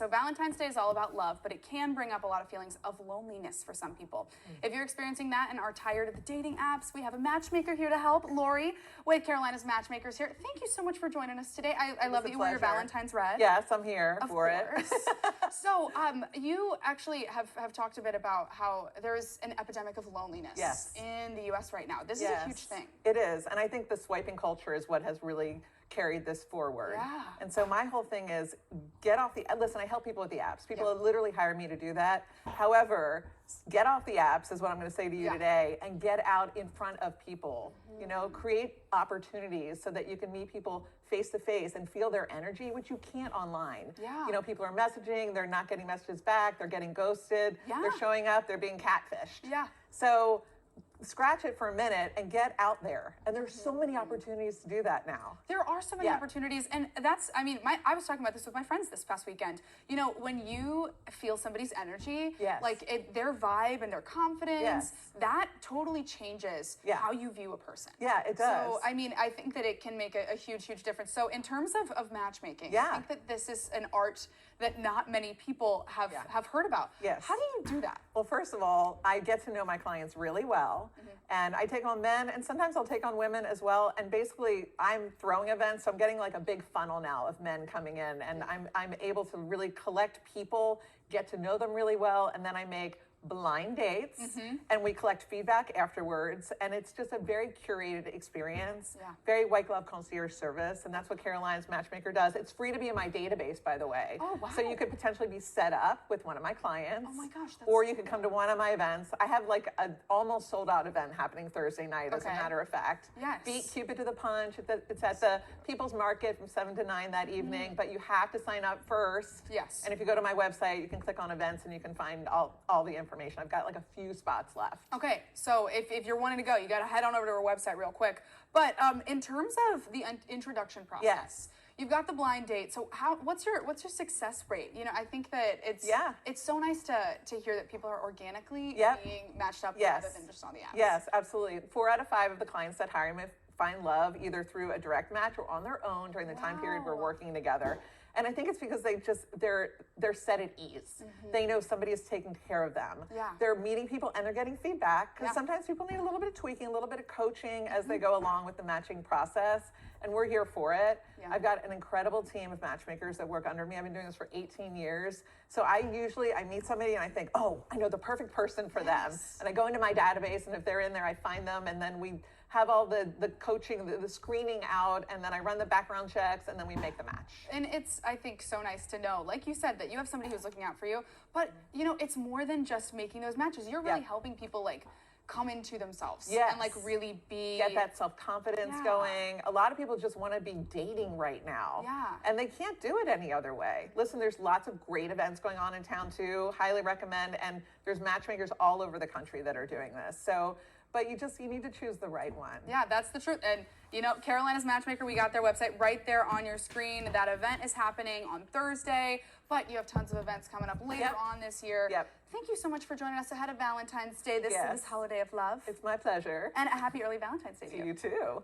So Valentine's Day is all about love, but it can bring up a lot of feelings of loneliness for some people. If you're experiencing that and are tired of the dating apps, we have a matchmaker here to help. Laurie with Carolinas Matchmakers here. Thank you so much for joining us today. I love that you wear your Valentine's red. Yes, I'm here for it. So you actually have talked a bit about how there's an epidemic of loneliness in the U.S. right now. This is a huge thing. It is. And I think the swiping culture is what has really carried this forward. Yeah. And so my whole thing is listen, I help people with the apps. People have literally hired me to do that. However, get off the apps is what I'm going to say to you today, and get out in front of people. You know, create opportunities so that you can meet people face to face and feel their energy, which you can't online. Yeah. You know, people are messaging, they're not getting messages back, they're getting ghosted, they're showing up, they're being catfished. Yeah. So scratch it for a minute and get out there. And there's so many opportunities to do that now. There are so many opportunities. And that's, I mean, I was talking about this with my friends this past weekend. You know, when you feel somebody's energy, like their vibe and their confidence, that totally changes how you view a person. Yeah, it does. So, I mean, I think that it can make a huge, huge difference. So in terms of matchmaking, I think that this is an art that not many people have heard about. Yes. How do you do that? Well, first of all, I get to know my clients really well. And I take on men, and sometimes I'll take on women as well. And basically, I'm throwing events, so I'm getting like a big funnel now of men coming in, and I'm able to really collect people, get to know them really well, and then I make blind dates, and we collect feedback afterwards, and it's just a very curated experience, very white glove concierge service, and that's what Carolinas Matchmaker does. It's free to be in my database, by the way. Oh, wow. So you could potentially be set up with one of my clients. Oh my gosh, that's or you could come to one of my events. I have like an almost sold out event happening Thursday night, as a matter of fact. Yes. Beat Cupid to the punch. It's at the People's Market from 7 to 9 that evening, but you have to sign up first. Yes. And if you go to my website, you can click on events and you can find all the information. I've got like a few spots left. Okay, so if you're wanting to go, you got to head on over to our website real quick. But in terms of the introduction process, you've got the blind date. So what's your success rate? You know, I think that it's so nice to hear that people are organically being matched up rather than just on the apps. Yes, absolutely. 4 out of 5 of the clients that hire me find love either through a direct match or on their own during the time period we're working together. And I think it's because they're set at ease. They know somebody is taking care of them. They're meeting people and they're getting feedback, because sometimes people need a little bit of tweaking, a little bit of coaching as they go along with the matching process. And we're here for it. I've got an incredible team of matchmakers that work under me. I've been doing this for 18 years. So I meet somebody and I think, oh, I know the perfect person for them. And I go into my database, and if they're in there, I find them, and then we have all the coaching, the screening out, and then I run the background checks, and then we make the match. And it's, I think, so nice to know, like you said, that you have somebody who's looking out for you, but you know, it's more than just making those matches. You're really helping people like come into themselves and like really get that self-confidence going. A lot of people just want to be dating right now, and they can't do it any other way. Listen, there's lots of great events going on in town too. Highly recommend, and there's matchmakers all over the country that are doing this. So, but you need to choose the right one. Yeah, that's the truth. And you know, Carolinas Matchmaker, we got their website right there on your screen. That event is happening on Thursday, but you have tons of events coming up later on this year. Thank you so much for joining us ahead of Valentine's Day, this holiday of love. It's my pleasure. And a happy early Valentine's Day to you. You too.